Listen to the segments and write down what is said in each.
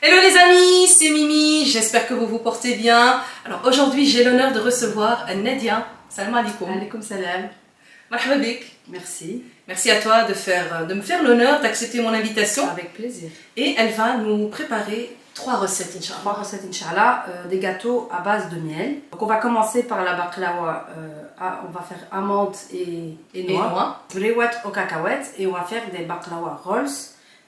Hello les amis, c'est Mimi, j'espère que vous vous portez bien. Alors aujourd'hui j'ai l'honneur de recevoir Nadia. Salam alaikum. Alaikum salam. Marhaba bik. Merci. Merci à toi de me faire l'honneur d'accepter mon invitation. Avec plaisir. Et elle va nous préparer 3 recettes, Inch'Allah. 3 recettes, Inch'Allah, des gâteaux à base de miel. Donc on va commencer par la baklawa. On va faire amande et noix. Brewat aux cacahuètes. Et on va faire des baklawa rolls,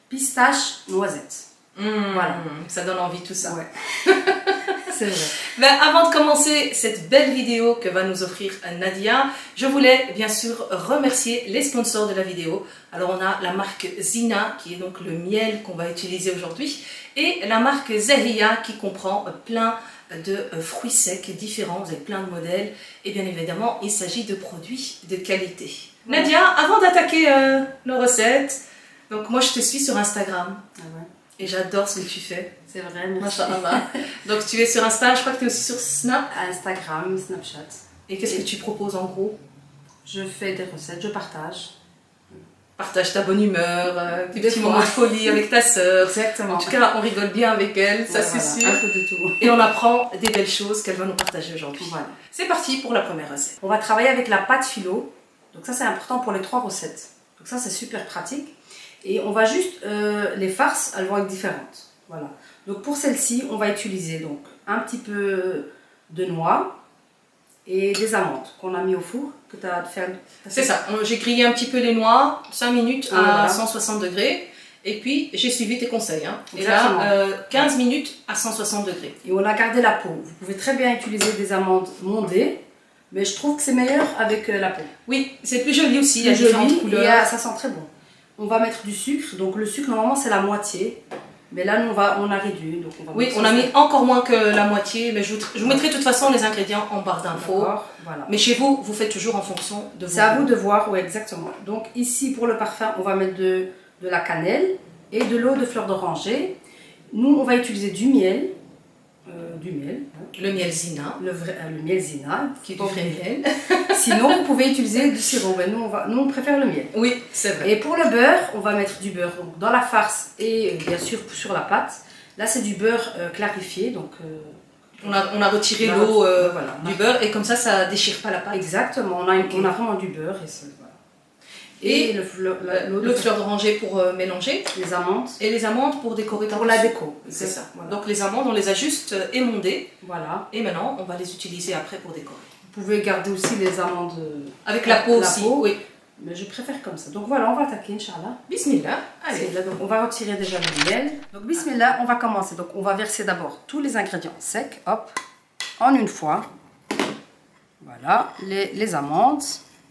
pistache, noisettes. Voilà. Ça donne envie tout ça. Ouais. C'est vrai. Ben, avant de commencer cette belle vidéo que va nous offrir Nadia, je voulais bien sûr remercier les sponsors de la vidéo. Alors on a la marque Zina qui est donc le miel qu'on va utiliser aujourd'hui et la marque Zahiya qui comprend plein de fruits secs différents, vous avez plein de modèles et bien évidemment il s'agit de produits de qualité. Nadia, avant d'attaquer nos recettes, donc moi je te suis sur Instagram. Ah ouais. Et j'adore ce que tu fais. C'est vrai, merci. Donc tu es sur Insta, je crois que tu es aussi sur Snap. Instagram, Snapchat. Et qu'est-ce que tu proposes en gros? Je fais des recettes, je partage. Partage ta bonne humeur, des petits moments de folie avec ta sœur. Exactement. En tout cas, on rigole bien avec elle, ça c'est sûr. Un peu de tout. Et on apprend des belles choses qu'elle va nous partager aujourd'hui. Voilà. C'est parti pour la première recette. On va travailler avec la pâte philo. Donc ça c'est important pour les 3 recettes. Donc ça c'est super pratique. Et on va juste, les farces, elles vont être différentes. Voilà. Donc pour celle-ci, on va utiliser donc un petit peu de noix et des amandes qu'on a mis au four. Que tu as fait. C'est ça, j'ai grillé un petit peu les noix, 5 minutes à voilà. 160 degrés. Et puis j'ai suivi tes conseils. Hein. Et là, 15 minutes à 160 degrés. Et on a gardé la peau. Vous pouvez très bien utiliser des amandes mondées. Mais je trouve que c'est meilleur avec la peau. Oui, c'est plus joli aussi, il y a différentes couleurs. Et ça sent très bon. On va mettre du sucre, donc le sucre normalement c'est la moitié, mais là nous on a réduit. Donc on a mis encore moins que la moitié, mais je vous mettrai de toute façon les ingrédients en barre d'infos. Voilà. Mais chez vous, vous faites toujours en fonction de vous. C'est à vous de voir, oui exactement. Donc ici pour le parfum, on va mettre de la cannelle et de l'eau de fleur d'oranger. Nous on va utiliser du miel. Le miel Zina. Le miel Zina, qui est du vrai miel. Sinon, vous pouvez utiliser du sirop. Mais nous, on préfère le miel. Oui, c'est vrai. Et pour le beurre, on va mettre du beurre donc, dans la farce et bien sûr sur la pâte. Là, c'est du beurre clarifié. Donc, on a retiré l'eau du beurre et comme ça ne déchire pas la pâte. Exactement. On a vraiment du beurre. Et le fleur d'oranger pour mélanger. Les amandes. Et les amandes pour décorer. Pour la déco. C'est ça. Voilà. Donc les amandes, on les a juste émondées. Voilà. Et maintenant, on va les utiliser après pour décorer. Vous pouvez garder aussi les amandes avec la peau aussi. Oui. Mais je préfère comme ça. Donc voilà, on va attaquer, Inch'Allah. Bismillah. Allez. Donc on va retirer déjà le miel. Donc bismillah, on va commencer. Donc on va verser d'abord tous les ingrédients secs, hop, en une fois. Voilà, les amandes,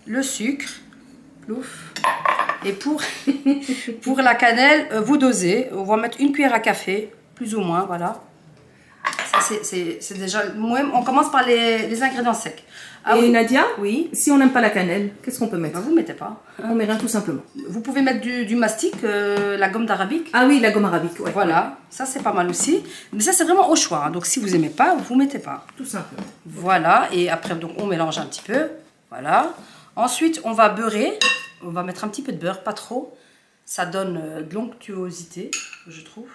le sucre. Et pour la cannelle, vous dosez. On va mettre une cuillère à café, plus ou moins, voilà. C'est déjà... On commence par les ingrédients secs. Ah et oui. Nadia, oui. Si on n'aime pas la cannelle, qu'est-ce qu'on peut mettre? Vous ne mettez pas. On met rien tout simplement. Vous pouvez mettre du mastic, la gomme d'arabique. Ah oui, la gomme arabique, ouais. Voilà, ça c'est pas mal aussi. Mais ça c'est vraiment au choix. Hein. Donc si vous n'aimez pas, vous ne mettez pas. Tout simplement. Voilà, et après donc on mélange un petit peu. Voilà. Ensuite, on va beurrer. On va mettre un petit peu de beurre, pas trop. Ça donne de l'onctuosité, je trouve.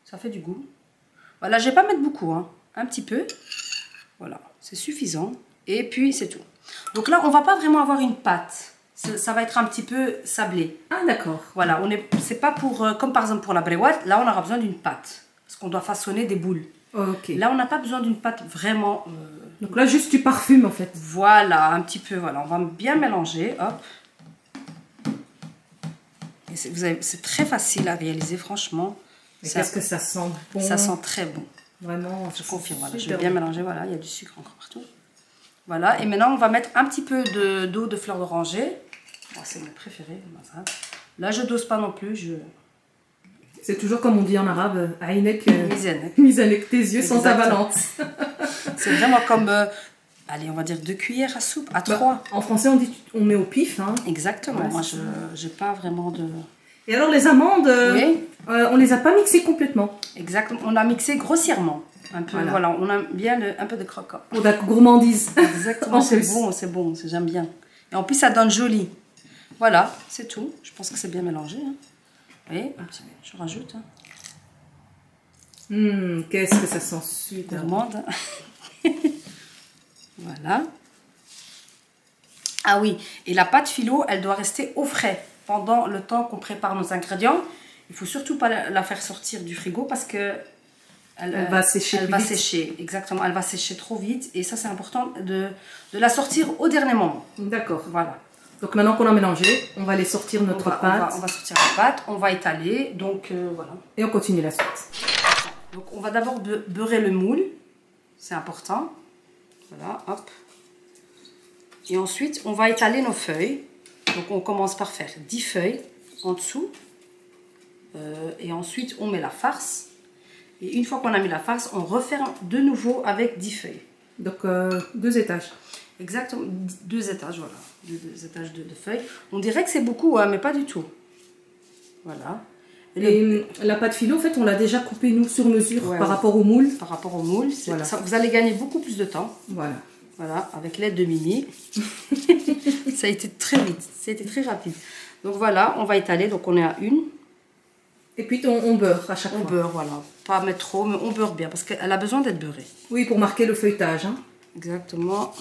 Ça fait du goût. Voilà, je ne vais pas mettre beaucoup, hein. Un petit peu. Voilà, c'est suffisant. Et puis, c'est tout. Donc là, on ne va pas vraiment avoir une pâte. Ça va être un petit peu sablé. Ah, d'accord. Voilà, c'est pas pour... comme par exemple pour la brewat, là, on aura besoin d'une pâte. Parce qu'on doit façonner des boules. Ok. Là, on n'a pas besoin d'une pâte vraiment... Donc là, juste tu parfumes, en fait. Voilà, un petit peu. Voilà, on va bien mélanger. Hop. C'est très facile à réaliser, franchement. Qu'est-ce que ça sent bon. Ça sent très bon. Vraiment, je confirme. Voilà, je vais bien mélanger. Voilà, il y a du sucre encore partout. Voilà, et maintenant, on va mettre un petit peu d'eau de fleur d'oranger. Oh, c'est mon préféré. Là, je dose pas non plus. C'est toujours comme on dit en arabe, Ainek, Mizanek, tes yeux sont ta balance. C'est vraiment comme... allez, on va dire 2 cuillères à soupe, à 3. En français, on dit on met au pif. Hein. Exactement. Ouais, moi, je n'ai pas vraiment de... Et alors, les amandes, oui. On les a pas mixées complètement. Exactement. On a mixé grossièrement. Un peu, voilà. On a bien un peu de croquant. Pour la gourmandise. Exactement. C'est bon, j'aime bien. Et en plus, ça donne joli. Voilà, c'est tout. Je pense que c'est bien mélangé. Hein. Et un petit peu, je rajoute. Hein. Qu'est-ce que ça sent super. Gourmande. Voilà. Ah oui, et la pâte philo, elle doit rester au frais pendant le temps qu'on prépare nos ingrédients. Il faut surtout pas la faire sortir du frigo parce que elle va sécher. Elle va sécher, exactement. Elle va sécher trop vite et ça c'est important de la sortir au dernier moment. D'accord. Voilà. Donc maintenant qu'on a mélangé, on va aller sortir notre pâte. On va sortir la pâte, on va étaler, donc voilà. Et on continue la suite. Donc on va d'abord beurrer le moule, c'est important. Voilà, hop. Et ensuite, on va étaler nos feuilles. Donc on commence par faire 10 feuilles en dessous. Et ensuite, on met la farce. Et une fois qu'on a mis la farce, on referme de nouveau avec 10 feuilles. Donc 2 étages. Exactement, 2 étages, voilà. 2 étages de feuilles. On dirait que c'est beaucoup, hein, mais pas du tout. Voilà. Et la pâte philo, en fait, on l'a déjà coupée, nous, sur mesure, par rapport au moule. Par rapport au moule. Voilà. Vous allez gagner beaucoup plus de temps. Voilà. Voilà, avec l'aide de Mimi. Ça a été très vite, ça a été très rapide. Donc voilà, on va étaler, donc on est à 1. Et puis on beurre à chaque fois. On beurre, voilà. Pas mettre trop, mais on beurre bien, parce qu'elle a besoin d'être beurrée. Oui, pour marquer le feuilletage. Hein. Exactement.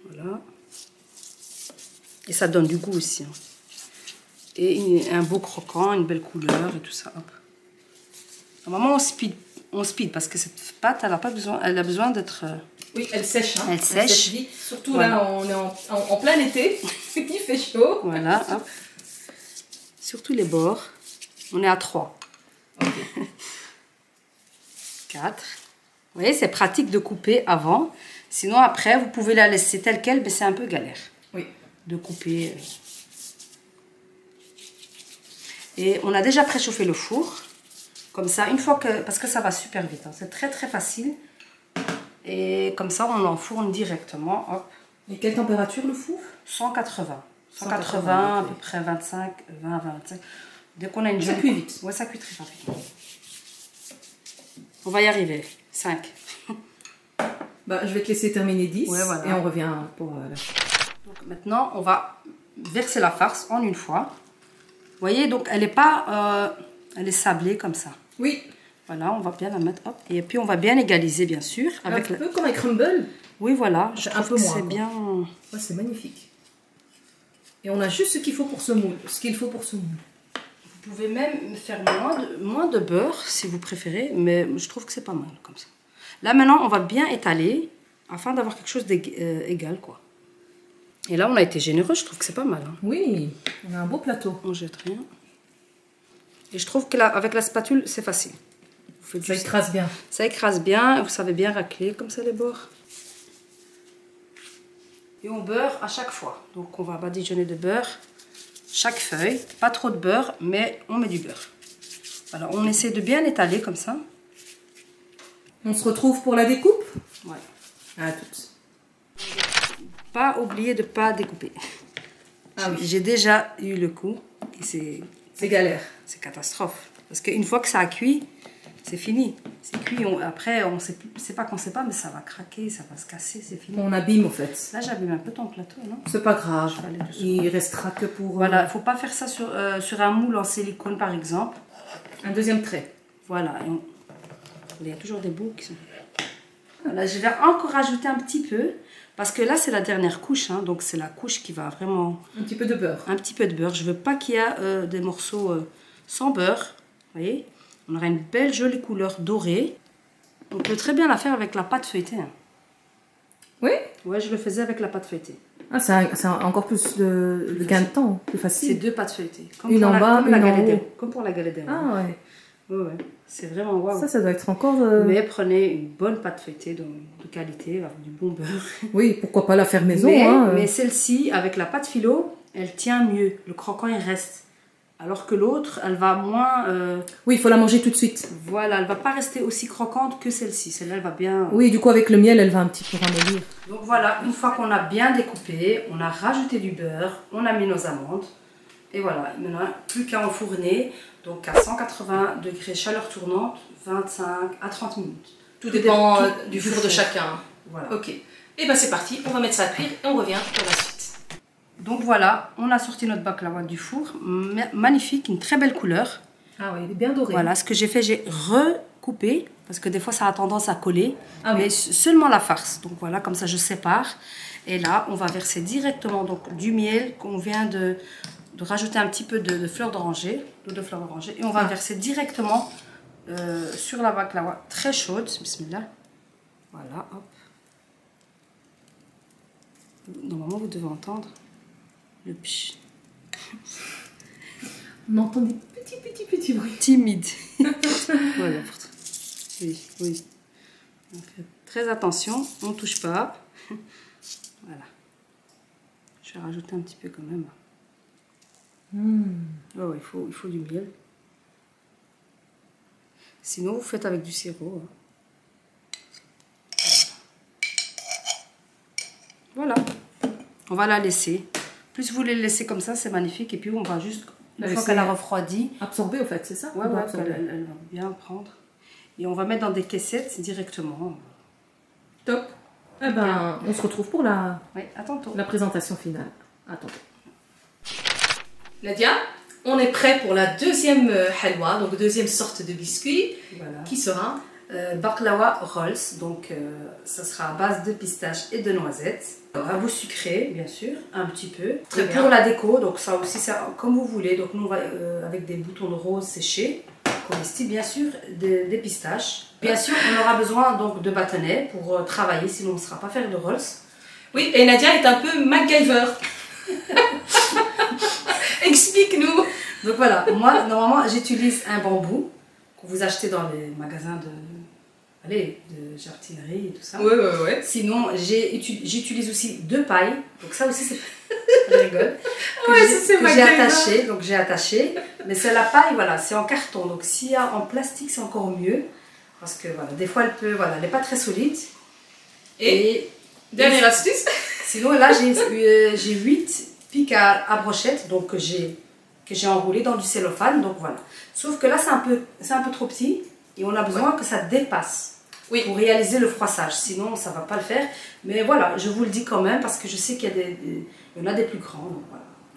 Voilà. Et ça donne du goût aussi. Hein. Et un beau croquant, une belle couleur et tout ça. Hop. Normalement, on speed parce que cette pâte, elle a pas besoin, elle a besoin d'être. Oui, elle sèche. Hein. Elle sèche vite. Surtout voilà. Là, on est en plein été, il fait chaud. Voilà. Hop. Surtout les bords. On est à 3. Okay. 4. Vous voyez, c'est pratique de couper avant. Sinon, après, vous pouvez la laisser telle qu'elle, mais c'est un peu galère. Oui. De couper. Et on a déjà préchauffé le four. Comme ça, une fois que... Parce que ça va super vite. Hein. C'est très très facile. Et comme ça, on l'enfourne directement. Hop. Et quelle température le four? 180. 180, à peu près 25, 20, 25. Dès qu'on a une Ça cuit vite. Ouais, ça cuit très rapidement. On va y arriver. 5. Bah, je vais te laisser terminer 10. Ouais, voilà. Et on revient pour la... Donc maintenant, on va verser la farce en une fois. Vous voyez, donc elle n'est pas... elle est sablée comme ça. Oui. Voilà, on va bien la mettre. Hop. Et puis on va bien égaliser, bien sûr. Avec un peu comme un crumble. Oui, voilà. Un peu moins. C'est bien... Ouais, c'est magnifique. Et on a juste ce qu'il faut pour ce moule. Vous pouvez même faire moins de beurre si vous préférez, mais je trouve que c'est pas mal comme ça. Là maintenant, on va bien étaler afin d'avoir quelque chose d'égal, quoi. Et là, on a été généreux, je trouve que c'est pas mal. Hein. Oui, on a un beau plateau. On jette rien. Et je trouve que avec la spatule, c'est facile. Vous faites ça écrase bien. Ça écrase bien, vous savez bien racler comme ça les bords. Et on beurre à chaque fois. Donc on va badigeonner de beurre chaque feuille. Pas trop de beurre, mais on met du beurre. Voilà, on essaie de bien étaler comme ça. On se retrouve pour la découpe? Ouais. À toutes. Pas oublier de ne pas découper. Ah oui. J'ai déjà eu le coup. C'est galère. C'est catastrophe. Parce qu'une fois que ça a cuit, c'est fini. C'est cuit. Après, on sait plus, c'est pas qu'on sait pas, mais ça va craquer, ça va se casser, c'est fini. On abîme au fait. Là, j'abîme un peu ton plateau, non? C'est pas grave. Il restera que pour... Voilà, il faut pas faire ça sur un moule en silicone, par exemple. Un deuxième trait. Voilà. Il y a toujours des bouts qui sont... Voilà, je vais encore rajouter un petit peu. Parce que là, c'est la dernière couche. Hein, donc, c'est la couche qui va vraiment... Un petit peu de beurre. Un petit peu de beurre. Je veux pas qu'il y ait des morceaux sans beurre. Vous voyez? On aura une belle jolie couleur dorée. On peut très bien la faire avec la pâte feuilletée. Hein. Oui? Ouais, je le faisais avec la pâte feuilletée. Ah, c'est encore plus de gain de temps, plus facile. C'est 2 pâtes feuilletées. Comme une en bas, une en haut. Comme pour la galette des rois. Ah ouais. Ouais. C'est vraiment waouh. Ça doit être encore... Mais prenez une bonne pâte feuilletée de qualité, avec du bon beurre. Oui, pourquoi pas la faire maison. Mais celle-ci, avec la pâte philo, elle tient mieux. Le croquant, il reste. Alors que l'autre, elle va moins... Oui, il faut la manger tout de suite. Voilà, elle va pas rester aussi croquante que celle-ci. Celle-là, elle va bien... Oui, du coup, avec le miel, elle va un petit peu ramollir. Donc voilà, une fois qu'on a bien découpé, on a rajouté du beurre, on a mis nos amandes. Et voilà, maintenant, plus qu'à enfourner. Donc à 180 degrés chaleur tournante, 25 à 30 minutes. Tout dépend du four de chacun. Voilà. Ok. Et bien c'est parti, on va mettre ça à cuire et on revient pour la suite. Donc voilà, on a sorti notre baklava du four. Magnifique, une très belle couleur. Ah oui, il est bien doré. Voilà, ce que j'ai fait, j'ai recoupé, parce que des fois, ça a tendance à coller. Ah oui. Mais seulement la farce. Donc voilà, comme ça, je sépare. Et là, on va verser directement donc, du miel qu'on vient de rajouter un petit peu de fleur d'oranger, d'eau de fleur d'oranger. Et on va verser directement sur la baklawa très chaude. Bismillah. Voilà, hop. Normalement, vous devez entendre le pch. On entend des petits bruits. Timide. Voilà. Oui, oui. Donc, très attention, on ne touche pas. Voilà. Je vais rajouter un petit peu quand même. Ouais, il faut du miel. Sinon, vous faites avec du sirop. Voilà. On va la laisser. Plus vous les laissez comme ça, c'est magnifique. Et puis, on va juste, une fois qu'elle a refroidi... Absorber, au fait, c'est ça? Ouais, elle va bien prendre. Et on va mettre dans des caissettes directement. Top. Eh ben, on se retrouve pour la présentation finale. Attendez. Nadia, on est prêt pour la deuxième halwa, donc deuxième sorte de biscuit, qui sera baklawa rolls. Donc, ça sera à base de pistaches et de noisettes. À vous sucrer, bien sûr, un petit peu. Très bien. Pour la déco, donc ça aussi, ça, comme vous voulez. Donc, nous, on va avec des boutons de rose séchés. Comestibles, bien sûr, des pistaches. Bien sûr, on aura besoin donc de bâtonnets pour travailler, sinon on ne sera pas faire de rolls. Oui, et Nadia est un peu MacGyver. Explique-nous. Donc voilà, moi, normalement, j'utilise un bambou que vous achetez dans les magasins de jardinerie et tout ça. Ouais. Sinon, j'utilise aussi 2 pailles. Donc ça aussi, c'est... Je rigole. Que j'ai attaché. Donc j'ai attaché. Mais c'est la paille, voilà, c'est en carton. Donc s'il y a en plastique, c'est encore mieux. Parce que voilà, des fois, elle n'est pas très solide. Et dernière astuce. Sinon, là, j'ai 8 pics à brochette. Donc que j'ai enroulé dans du cellophane. Donc voilà. Sauf que là, c'est un peu trop petit. Et on a besoin que ça dépasse. Oui. Pour réaliser le froissage, sinon ça ne va pas le faire. Mais voilà, je vous le dis quand même parce que je sais qu'il y en a des plus grands. Donc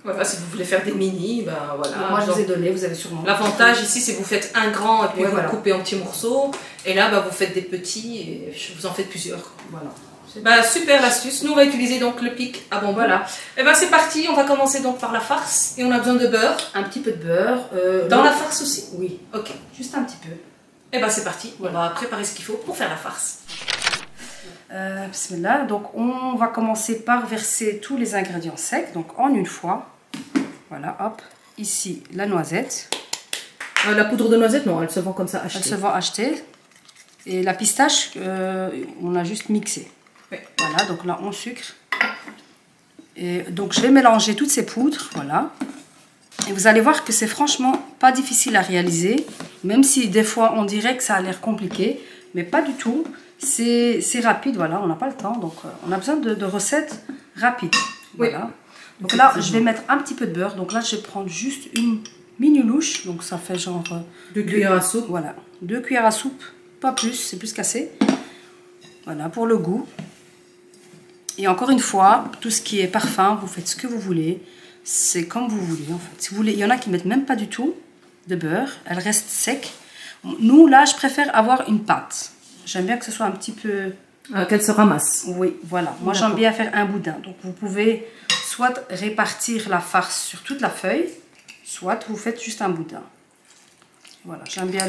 voilà. Si vous voulez faire des mini, ben voilà. Donc moi je vous ai donné, vous avez sûrement. L'avantage ici, c'est que vous faites un grand et puis vous voilà. le coupez en petits morceaux. Et là, ben, vous faites des petits et vous en faites plusieurs. Voilà. Ben, super l'astuce. Nous, on va utiliser donc le pic à bonbons. Voilà. Et ben c'est parti. On va commencer donc par la farce et on a besoin de beurre. Un petit peu de beurre. Dans la farce aussi? Oui. Ok. Juste un petit peu. Et ben c'est parti. On va préparer ce qu'il faut pour faire la farce. Bismillah. Donc on va commencer par verser tous les ingrédients secs, donc en une fois. Voilà, hop. Ici la noisette. La poudre de noisette, non, elle se vend comme ça achetée. Elle se vend achetée. Et la pistache, on a juste mixé. Oui. Voilà, donc là on sucre. Et donc je vais mélanger toutes ces poudres, voilà. Et vous allez voir que c'est franchement pas difficile à réaliser, même si des fois on dirait que ça a l'air compliqué, mais pas du tout. C'est rapide, voilà, on n'a pas le temps, donc on a besoin de recettes rapides. Voilà. Oui. Donc là, je vais mettre un petit peu de beurre. Donc là, je vais prendre juste une mini louche, donc ça fait genre 2 cuillères à soupe. Voilà, 2 cuillères à soupe, pas plus, c'est plus qu'assez. Voilà, pour le goût. Et encore une fois, tout ce qui est parfum, vous faites ce que vous voulez. C'est comme vous voulez en fait. Si vous voulez, il y en a qui mettent même pas du tout de beurre. Elle reste sec. Nous là, je préfère avoir une pâte. J'aime bien que ce soit un petit peu... qu'elle se ramasse. Oui, voilà. Moi j'aime bien faire un boudin. Donc vous pouvez soit répartir la farce sur toute la feuille, soit vous faites juste un boudin. Voilà, j'aime bien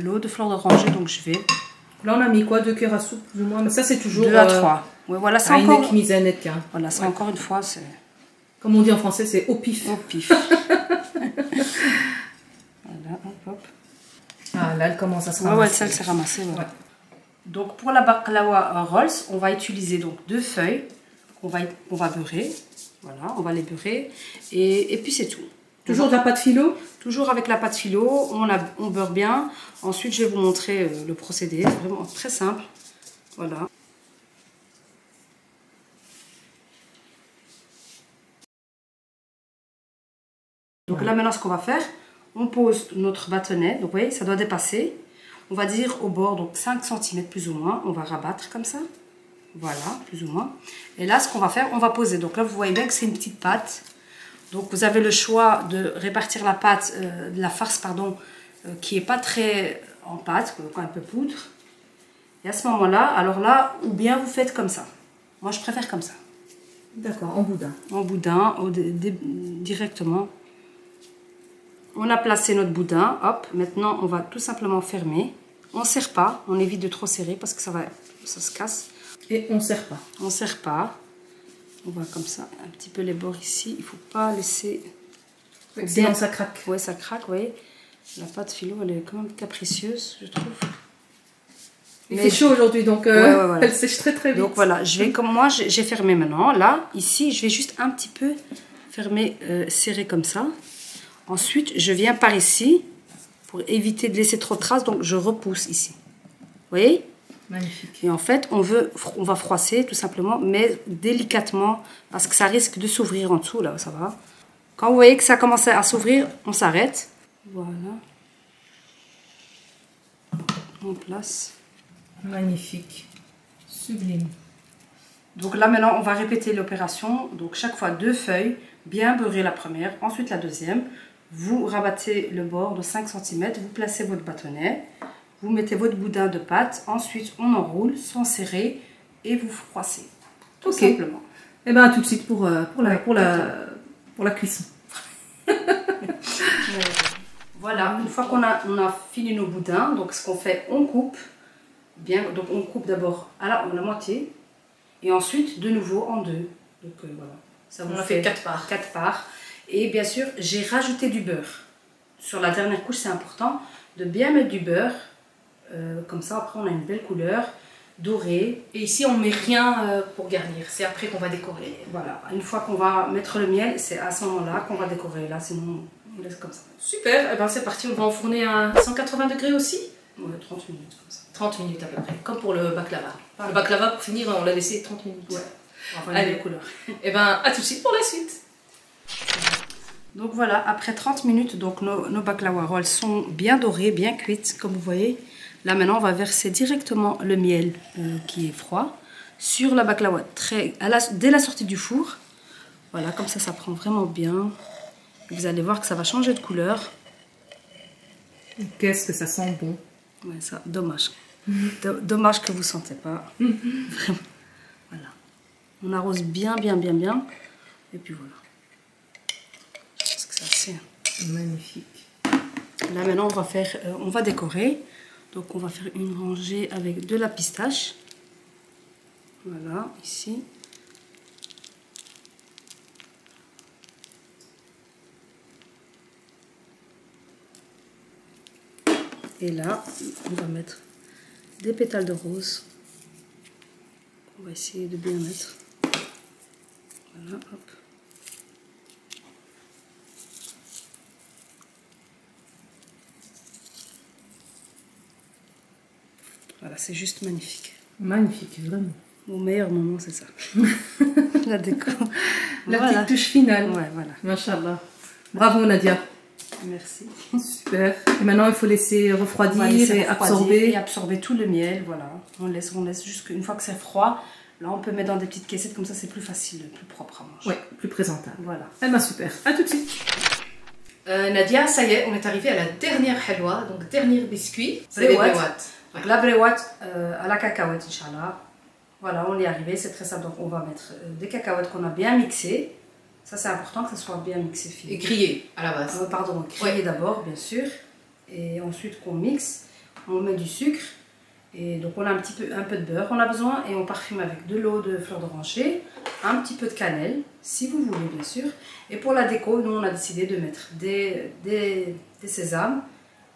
l'eau de fleur d'oranger, donc je vais... Là on a mis quoi? 2 cuillères à soupe plus ou moins. Mais ça c'est toujours... 2 à 3. Ouais, voilà, c'est encore... Voilà, c'est encore une fois, c'est... Comme on dit en français, c'est au pif. Au pif. Voilà, hop, hop. Ah, là, elle commence à se ramasser. Ouais, celle s'est ramassée. Voilà. Ouais. Donc, pour la baklawa rolls, on va utiliser donc 2 feuilles qu'on va beurrer. Voilà, on va les beurrer. Et puis, c'est tout. Toujours de la pâte philo? Toujours avec la pâte philo. On beurre bien. Ensuite, je vais vous montrer le procédé. C'est vraiment très simple. Voilà. Donc là, maintenant, ce qu'on va faire, on pose notre bâtonnet. Donc, vous voyez, ça doit dépasser. On va dire au bord, donc 5 cm plus ou moins. On va rabattre comme ça. Voilà, plus ou moins. Et là, ce qu'on va faire, on va poser. Donc là, vous voyez bien que c'est une petite pâte. Donc, vous avez le choix de répartir la pâte, la farce, pardon, qui est pas très en pâte, quoi, un peu poudre. Et à ce moment-là, alors là, ou bien vous faites comme ça. Moi, je préfère comme ça. D'accord, en boudin. En boudin, directement. On a placé notre boudin. Hop, maintenant, on va tout simplement fermer. On ne serre pas, on évite de trop serrer parce que ça se casse. Et on ne serre pas. On ne serre pas. On va comme ça, un petit peu les bords ici. Il ne faut pas laisser... Sinon, ça craque. Oui, ça craque, oui. La pâte phyllo, elle est quand même capricieuse, je trouve. Il fait chaud aujourd'hui, donc voilà. elle sèche très très vite. Donc voilà, je vais comme moi, j'ai fermé maintenant. Là, ici, je vais juste un petit peu fermer, serrer comme ça. Ensuite, je viens par ici pour éviter de laisser trop de traces. Donc, je repousse ici. Vous voyez? Magnifique. Et en fait, on va froisser tout simplement, mais délicatement, parce que ça risque de s'ouvrir en dessous, là, ça va. Quand vous voyez que ça commence à s'ouvrir, on s'arrête. Voilà. On place. Magnifique. Sublime. Donc là, maintenant, on va répéter l'opération. Donc, chaque fois, 2 feuilles, bien beurrer la première, ensuite la deuxième. Vous rabattez le bord de 5 cm, vous placez votre bâtonnet, vous mettez votre boudin de pâte, ensuite on enroule sans serrer et vous froissez. Tout simplement. Et bien, tout de suite pour la cuisson. Voilà, une fois qu'on a fini nos boudins, donc ce qu'on fait, on coupe. Bien, donc on coupe d'abord à la moitié et ensuite de nouveau en 2. Donc voilà, ça on a fait 4 parts. 4 parts. Et bien sûr, j'ai rajouté du beurre. Sur la dernière couche, c'est important de bien mettre du beurre. Comme ça, après, on a une belle couleur dorée. Et ici, on ne met rien pour garnir. C'est après qu'on va décorer. Voilà, une fois qu'on va mettre le miel, c'est à ce moment-là qu'on va décorer. Là, sinon, on laisse comme ça. Super, et ben c'est parti. On va enfourner à 180 degrés aussi. Ouais, 30 minutes comme ça. 30 minutes à peu près, comme pour le baklava. Le baklava, pour finir, on l'a laissé 30 minutes. Ouais. Enfin, allez, couleur. Et ben, à tout de suite pour la suite. Donc voilà, après 30 minutes, donc nos baklava rolls sont bien dorés, bien cuites, comme vous voyez. Là maintenant, on va verser directement le miel qui est froid sur la baklava, dès la sortie du four. Voilà, comme ça prend vraiment bien. Vous allez voir que ça va changer de couleur. Qu'est-ce que ça sent bon. Ouais, ça, dommage. Dommage que vous ne sentez pas. Vraiment. Voilà. On arrose bien. Et puis voilà. Parce que c'est assez... Magnifique. Là maintenant, on va décorer. Donc on va faire une rangée avec de la pistache. Voilà, ici. Et là, on va mettre des pétales de rose. On va essayer de bien mettre. Voilà, hop. Voilà, c'est juste magnifique. Magnifique, vraiment. Mon meilleur moment, c'est ça. La déco. La petite touche finale. Ouais, voilà. Machallah. Bravo Nadia. Merci. Super. Et maintenant, il faut laisser refroidir et absorber. Et absorber tout le miel, voilà. On laisse jusqu'une fois que c'est froid. Là, on peut mettre dans des petites caissettes, comme ça, c'est plus facile, plus propre à manger. Ouais, plus présentable. Voilà. Eh ben super. À tout de suite. Nadia, ça y est, on est arrivé à la dernière halwa, donc dernier biscuit. C'est les brewat. Donc la brewat à la cacahuète, Inch'Allah. Voilà, on est arrivé, c'est très simple. Donc on va mettre des cacahuètes qu'on a bien mixées. Ça, c'est important que ça soit bien mixé. Et grillé à la base. Pardon, grillé d'abord, bien sûr. Et ensuite qu'on mixe, on met du sucre. Et donc on a un peu de beurre, on a besoin. Et on parfume avec de l'eau de fleur d'oranger, un petit peu de cannelle, si vous voulez, bien sûr. Et pour la déco, nous, on a décidé de mettre des sésames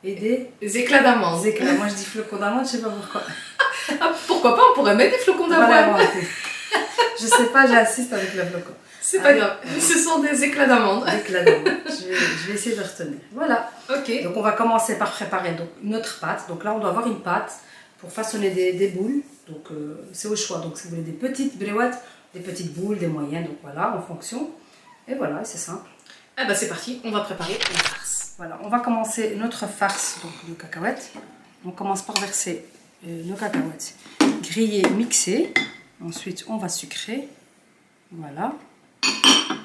et des éclats d'amande. Moi, je dis flocons d'amande, je sais pas pourquoi. Ah, pourquoi pas, on pourrait mettre des flocons d'avoine. Voilà, je sais pas, j'assiste avec le flocon. C'est pas grave, ce sont des éclats d'amande. Je vais essayer de retenir. Voilà. Ok. Donc on va commencer par préparer notre pâte. Donc là, on doit avoir une pâte pour façonner des boules. Donc c'est au choix. Donc si vous voulez des petites brewat, des petites boules, des moyennes, donc voilà, en fonction. Et voilà, c'est simple. Ah bah c'est parti, on va préparer une farce. Voilà, on va commencer notre farce donc de cacahuètes. On commence par verser nos cacahuètes grillées, mixées. Ensuite, on va sucrer. Voilà.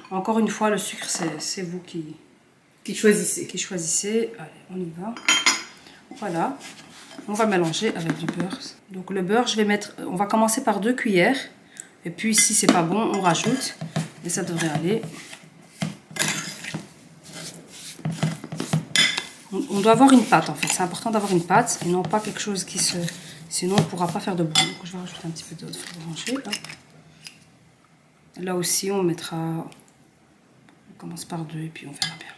Encore une fois, le sucre, c'est vous qui choisissez. Allez, on y va. Voilà. On va mélanger avec du beurre. Donc le beurre, je vais mettre, on va commencer par 2 cuillères. Et puis si c'est pas bon, on rajoute. Et ça devrait aller. On doit avoir une pâte en fait. C'est important d'avoir une pâte et non pas quelque chose qui se... Sinon on ne pourra pas faire de bruit. Donc je vais rajouter un petit peu d'eau de mélanger. Là aussi on mettra... On commence par 2 et puis on verra bien.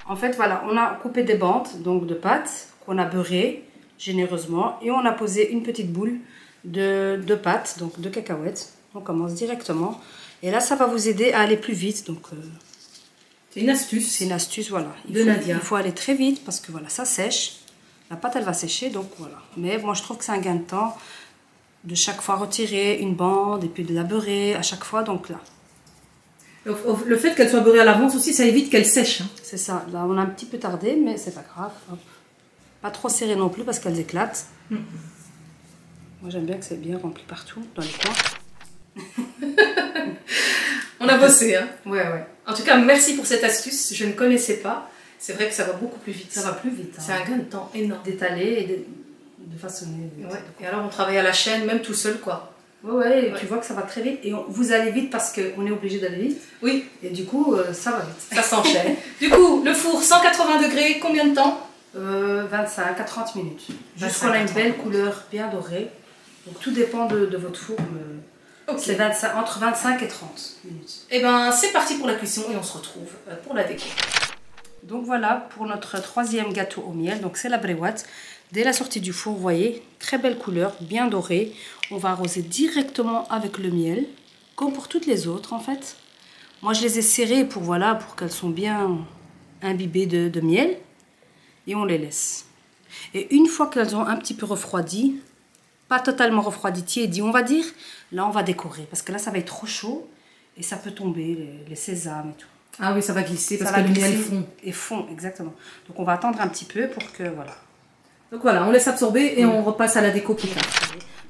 En fait voilà, on a coupé des bandes donc de pâte qu'on a beurré généreusement. Et on a posé une petite boule de pâte, donc de cacahuètes. On commence directement. Et là ça va vous aider à aller plus vite. Donc... c'est une astuce. C'est une astuce, voilà. Il faut aller très vite parce que voilà, ça sèche. La pâte, elle va sécher, donc voilà. Mais moi, je trouve que c'est un gain de temps de chaque fois retirer une bande et puis de la beurrer à chaque fois, donc là. Le fait qu'elle soit beurrée à l'avance aussi, ça évite qu'elle sèche. Hein. C'est ça. Là, on a un petit peu tardé, mais c'est pas grave. Hop. Pas trop serré non plus parce qu'elles éclatent. Moi, j'aime bien que c'est bien rempli partout, dans les coins. On a bossé, hein. Ouais. En tout cas, merci pour cette astuce. Je ne connaissais pas. C'est vrai que ça va beaucoup plus vite. Ça va plus vite. Hein. C'est un gain de temps énorme. D'étaler et de façonner. Ouais. Et alors, on travaille à la chaîne, même tout seul, quoi. Ouais, et tu vois que ça va très vite. Et vous allez vite parce qu'on est obligé d'aller vite. Oui. Et du coup, ça va vite. Ça s'enchaîne. Du coup, le four, 180 degrés, combien de temps? 25 à 30 minutes. Jusqu'on a une belle couleur bien dorée. Donc, tout dépend de votre four. Okay. C'est entre 25 et 30 minutes. Et ben, c'est parti pour la cuisson et on se retrouve pour la déco. Donc voilà pour notre 3e gâteau au miel. Donc c'est la bréouate. Dès la sortie du four, vous voyez, très belle couleur, bien dorée. On va arroser directement avec le miel, comme pour toutes les autres en fait. Moi je les ai serrées pour, voilà, pour qu'elles sont bien imbibées de miel. Et on les laisse. Et une fois qu'elles ont un petit peu refroidi, pas totalement refroidi, tiédi on va dire, là on va décorer. Parce que là ça va être trop chaud et ça peut tomber, les sésames et tout. Ah oui, ça va glisser parce que le miel fond. Et fond, exactement. Donc on va attendre un petit peu pour que, voilà. Donc voilà, on laisse absorber et on repasse à la déco plus tard.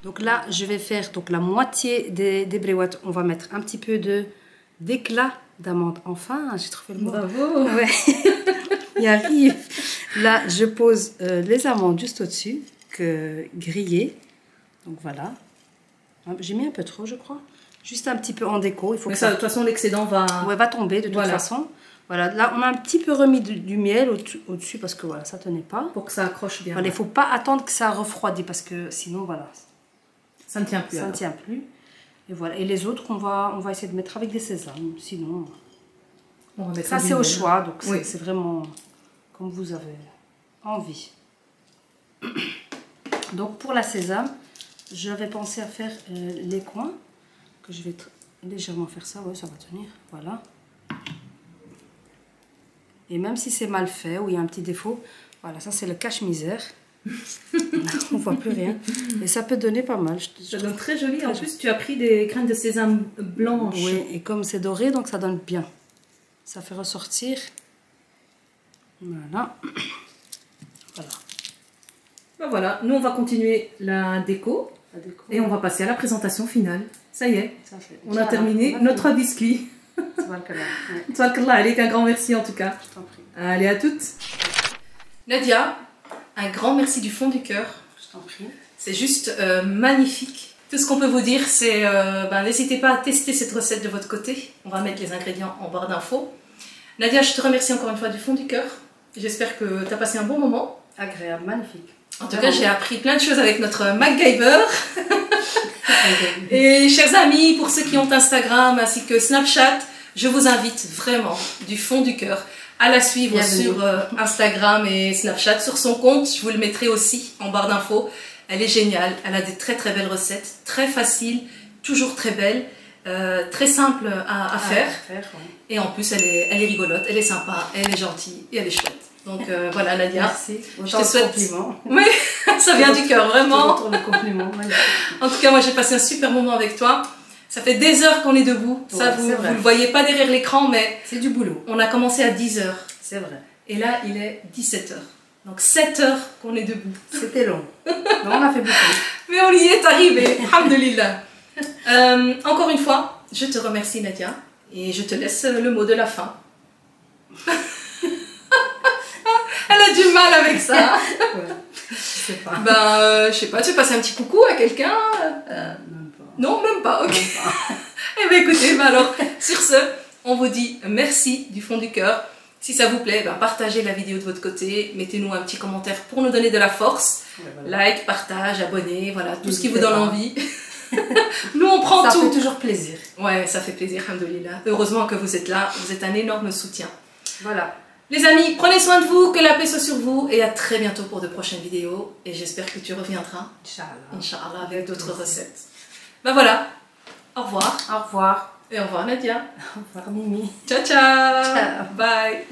Donc là, je vais faire donc, la moitié des bréouates. On va mettre un petit peu d'éclat d'amande. Enfin, j'ai trouvé le mot. Bravo. Ouais. Il arrive. Là, je pose les amandes juste au-dessus, grillées. Donc voilà. J'ai mis un peu trop, je crois. Juste un petit peu en déco. Il faut mais que ça, de toute façon, l'excédent va... Ouais, va tomber de toute façon. Voilà, là, on a un petit peu remis du miel au-dessus parce que voilà, ça tenait pas. Pour que ça accroche bien. Voilà, il ne faut pas attendre que ça refroidisse parce que sinon, voilà. Ça ne tient plus. Ça ne tient plus. Et voilà. Et les autres, on va essayer de mettre avec des sésames. Sinon, on va mettre ça, c'est au choix. Donc, oui. c'est vraiment comme vous avez envie. Donc, pour la sésame, j'avais pensé à faire les coins. Que je vais légèrement faire ça. Ouais, ça va tenir. Voilà. Et même si c'est mal fait ou il y a un petit défaut, voilà, ça c'est le cache-misère. On voit plus rien. Et ça peut donner pas mal. Ça donne très joli. Très en plus, tu as pris des graines de sésame blanches. Oui, et comme c'est doré, donc ça donne bien. Ça fait ressortir. Voilà. Voilà. Ben voilà, nous on va continuer la déco. Et on va passer à la présentation finale. Ça y est, on a terminé notre biscuit. Allez, un grand merci en tout cas. Je t'en prie. Allez, à toutes. Nadia, un grand merci du fond du cœur. Je t'en prie. C'est juste magnifique. Tout ce qu'on peut vous dire, c'est n'hésitez pas à tester cette recette de votre côté. On va mettre les ingrédients en barre d'infos. Nadia, je te remercie encore une fois du fond du cœur. J'espère que tu as passé un bon moment. Agréable, magnifique. En tout cas, j'ai appris plein de choses avec notre MacGyver. Et chers amis, pour ceux qui ont Instagram ainsi que Snapchat, je vous invite vraiment du fond du cœur à la suivre sur Instagram et Snapchat, sur son compte. Je vous le mettrai aussi en barre d'infos. Elle est géniale, elle a des très très belles recettes, très faciles, toujours très belles, très simples à faire. Ouais. Et en plus, elle est rigolote, elle est sympa, elle est gentille et elle est chouette. Donc voilà Nadia, merci. Je te souhaite... compliment. Oui, ça vient du cœur, vraiment. Le compliment. En tout cas, moi j'ai passé un super moment avec toi. Ça fait des heures qu'on est debout. Ouais, ça, vous ne le voyez pas derrière l'écran, mais c'est du boulot. On a commencé à 10 heures. C'est vrai. Et là, il est 17 heures. Donc 7 heures qu'on est debout. C'était long. Mais on a fait beaucoup. Mais on y est arrivé. Alhamdulillah. Encore une fois, je te remercie Nadia. Et je te laisse le mot de la fin. Elle a a du mal avec ça. Ouais. Je sais pas. Ben, je sais pas, tu veux passer un petit coucou à quelqu'un Même pas. Non, même pas, ok. Même pas. Eh bien écoutez, ben alors, sur ce, on vous dit merci du fond du cœur. Si ça vous plaît, ben, partagez la vidéo de votre côté, mettez-nous un petit commentaire pour nous donner de la force. Ouais, voilà. Like, partage, abonnez, voilà, tout ce qui vous N'hésitez donne pas. envie. Nous, on prend Ça tout. fait toujours plaisir. Ouais, ça fait plaisir, alhamdoulilah. Heureusement que vous êtes là, vous êtes un énorme soutien. Voilà. Les amis, prenez soin de vous, que la paix soit sur vous et à très bientôt pour de prochaines vidéos. Et j'espère que tu reviendras, Inch'Allah. Inch'Allah, avec d'autres recettes. Ben voilà, au revoir Au revoir. et au revoir Nadia. Au revoir Mimi. Ciao, ciao. Ciao. Bye.